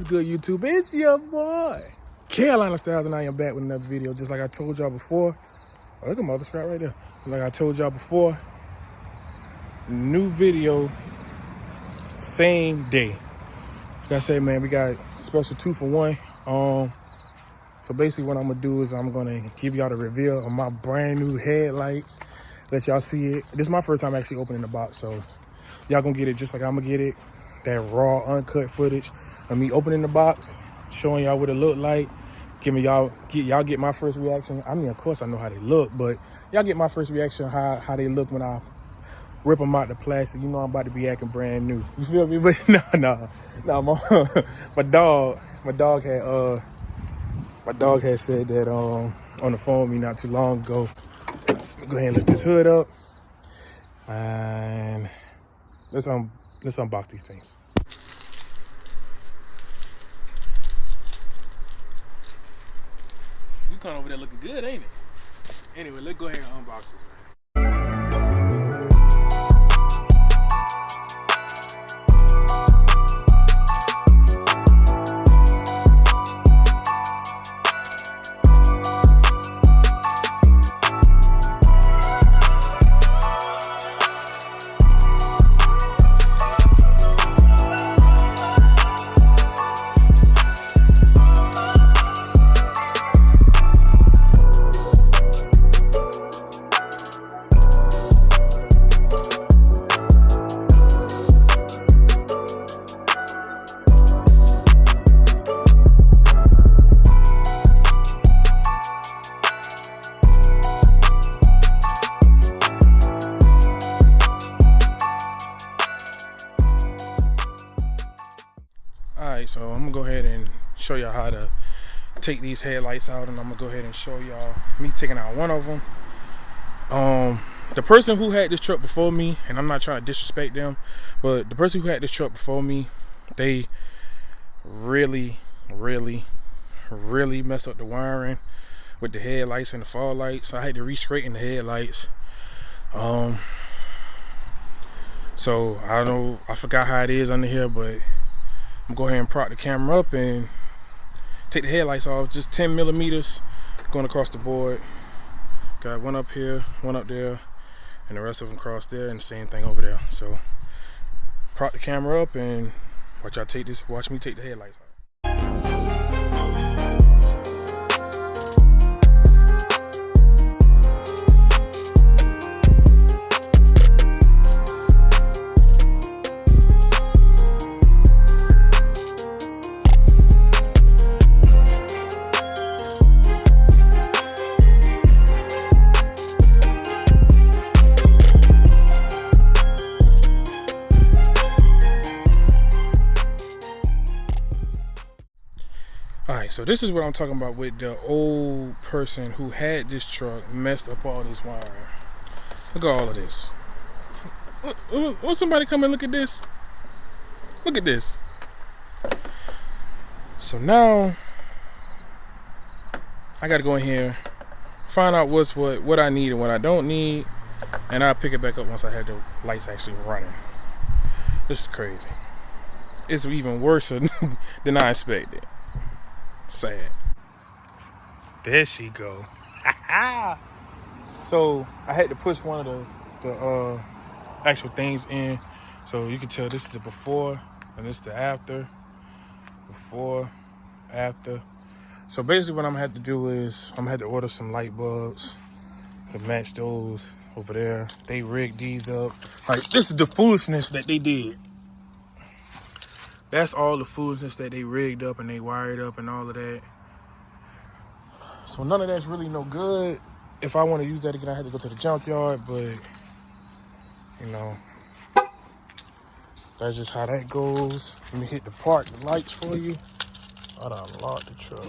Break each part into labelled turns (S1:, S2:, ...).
S1: good, YouTube? It's your boy, CarolinaStylez, and I am back with another video. Just like I told y'all before. Oh, look at mother scrap right there. Like I told y'all before, new video, same day. Like I said, man, we got special 2 for 1. So basically what I'm gonna do is I'm gonna give y'all the reveal of my brand new headlights. Let y'all see it. This is my first time actually opening the box, so y'all gonna get it just like I'm gonna get it. That raw, uncut footage of me opening the box, showing y'all what it looked like. Giving y'all get my first reaction. I mean, of course I know how they look, but y'all get my first reaction how they look when I rip them out the plastic. You know I'm about to be acting brand new. You feel me? But no, my dog had said that on the phone with me not too long ago. Go ahead and lift this hood up and let's unbox these things. Yukon over there looking good, ain't it? Anyway, let's go ahead and unbox this, man. Alright, so I'm gonna go ahead and show y'all how to take these headlights out, and I'm gonna go ahead and show y'all me taking out one of them. The person who had this truck before me, and I'm not trying to disrespect them, but the person who had this truck before me, they really messed up the wiring with the headlights and the fog lights. So I had to re-straighten the headlights. So I forgot how it is under here, but I'm gonna go ahead and prop the camera up and take the headlights off. Just 10 millimeters going across the board. Got one up here, one up there, and the rest of them across there, and the same thing over there. So prop the camera up and watch me take the headlights off. Alright, so this is what I'm talking about with the old person who had this truck messed up all this wiring. Look at all of this. Want somebody come and look at this? Look at this. So now I gotta go in here, find out what I need and what I don't need, and I'll pick it back up once I have the lights actually running. This is crazy. It's even worse than I expected. Sad. There she go. So I had to push one of the actual things in, so you can tell this is the before and this is the after. Before, after. So basically what I'm gonna have to do is I'm gonna have to order some light bulbs to match those over there. They rigged these up. Like, this is the foolishness that they did. That's all the foolishness that they rigged up and they wired up and all of that. So none of that's really no good. If I want to use that again, I have to go to the junkyard, but you know, that's just how that goes. Let me hit the lights for you. I done unlocked the truck.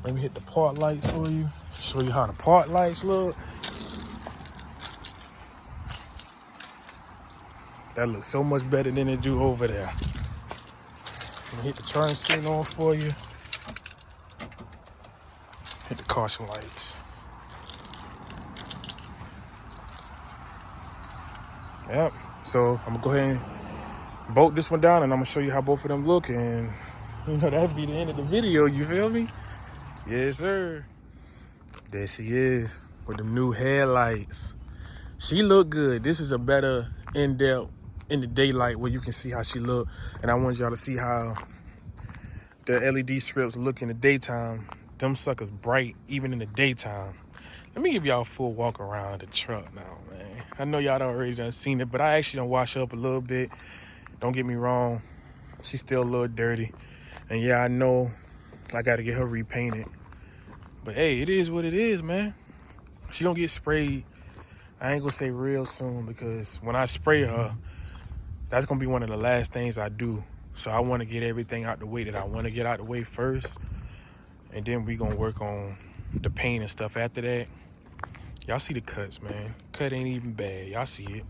S1: Let me hit the part lights for you. Show you how the part lights look. That looks so much better than it do over there. Let me hit the turn signal on for you. Hit the caution lights. Yep. So I'm gonna go ahead and bolt this one down, and I'm gonna show you how both of them look, and You know, that'd be the end of the video, you feel me? Yes, sir. There she is with the new headlights. She look good. This is a better in-depth in the daylight where you can see how she look. And I want y'all to see how the LED strips look in the daytime. Them suckers bright even in the daytime. Let me give y'all a full walk around the truck now, man. I know y'all already done seen it, but I actually done wash up a little bit. Don't get me wrong. She's still a little dirty. And yeah, I know I got to get her repainted. But hey, it is what it is, man. She gonna get sprayed. I ain't gonna say real soon because when I spray her, that's gonna be one of the last things I do. So I want to get everything out the way that I want to get out the way first. And then we gonna work on the paint and stuff after that. Y'all see the cuts, man. Cut ain't even bad. Y'all see it.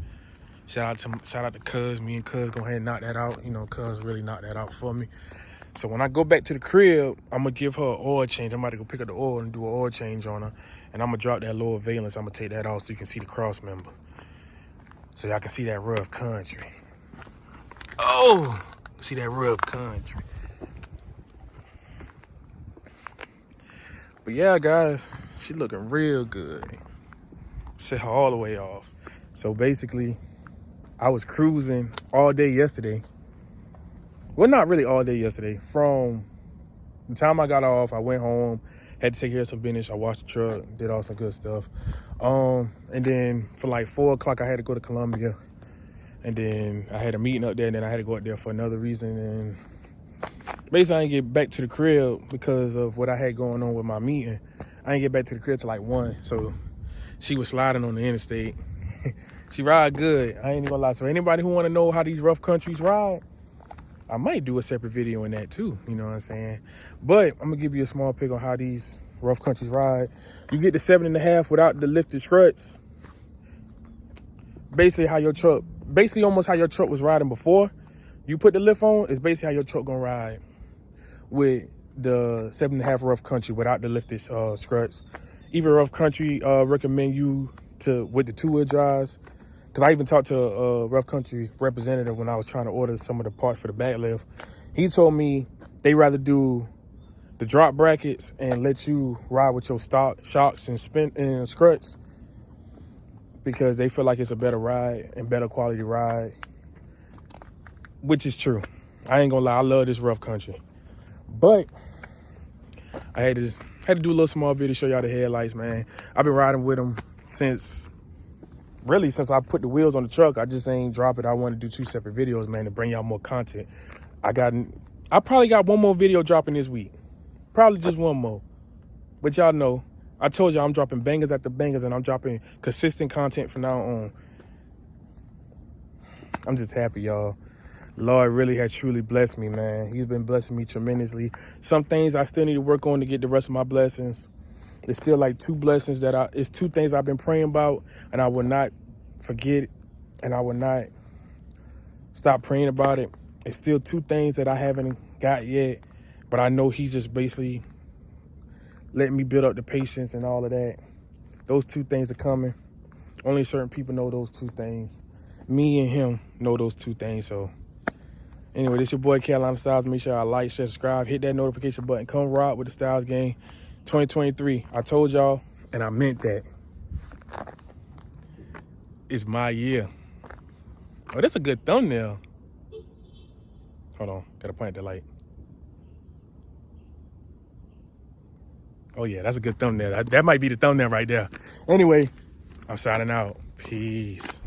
S1: Shout out to Cuz. Me and Cuz go ahead and knock that out. You know, Cuz really knocked that out for me. So when I go back to the crib, I'm going to give her an oil change. I'm about to go pick up the oil and do an oil change on her. And I'm going to drop that lower valence. I'm going to take that off so you can see the cross member. So y'all can see that rough country. Oh! See that rough country. But yeah, guys, she looking real good. Set her all the way off. So basically, I was cruising all day yesterday. Well, not really all day yesterday. From the time I got off, I went home, had to take care of some business. I washed the truck, did all some good stuff. And then for like 4 o'clock, I had to go to Columbia. And then I had a meeting up there, and then I had to go up there for another reason. And basically, I didn't get back to the crib because of what I had going on with my meeting. I didn't get back to the crib till like 1. So she was sliding on the interstate. She ride good. I ain't even gonna lie. So anybody who want to know how these rough countries ride, I might do a separate video on that too, you know what I'm saying? But I'm gonna give you a small pick on how these rough countries ride. You get the 7.5 without the lifted struts. Basically almost how your truck was riding before you put the lift on is basically how your truck gonna ride with the 7.5 rough country without the lifted struts. Even rough country recommend you with the 2-wheel drives. Because I even talked to a rough country representative when I was trying to order some of the parts for the back lift. He told me they rather do the drop brackets and let you ride with your stock shocks and struts because they feel like it's a better ride and better quality ride, which is true. I ain't gonna lie, I love this rough country. But I had to do a little small video to show y'all the headlights, man. I've been riding with them since I put the wheels on the truck. I just ain't drop it. I want to do 2 separate videos, man, to bring y'all more content. I probably got 1 more video dropping this week. Probably just 1 more. But y'all know, I told y'all I'm dropping bangers after bangers, and I'm dropping consistent content from now on. I'm just happy, y'all. Lord really has truly blessed me, man. He's been blessing me tremendously. Some things I still need to work on to get the rest of my blessings. There's still like 2 blessings it's 2 things I've been praying about, and I will not forget it, and I will not stop praying about it. It's still 2 things that I haven't got yet, but I know he just basically letting me build up the patience and all of that. Those 2 things are coming. Only certain people know those 2 things. Me and him know those 2 things. So anyway, this your boy CarolinaStylez. Make sure y'all like, share, subscribe, hit that notification button. Come rock with the Styles Gang 2023. I told y'all, and I meant that. It's my year. Oh, that's a good thumbnail. Hold on, gotta plant the light. Oh yeah, that's a good thumbnail. That might be the thumbnail right there. Anyway, I'm signing out. Peace.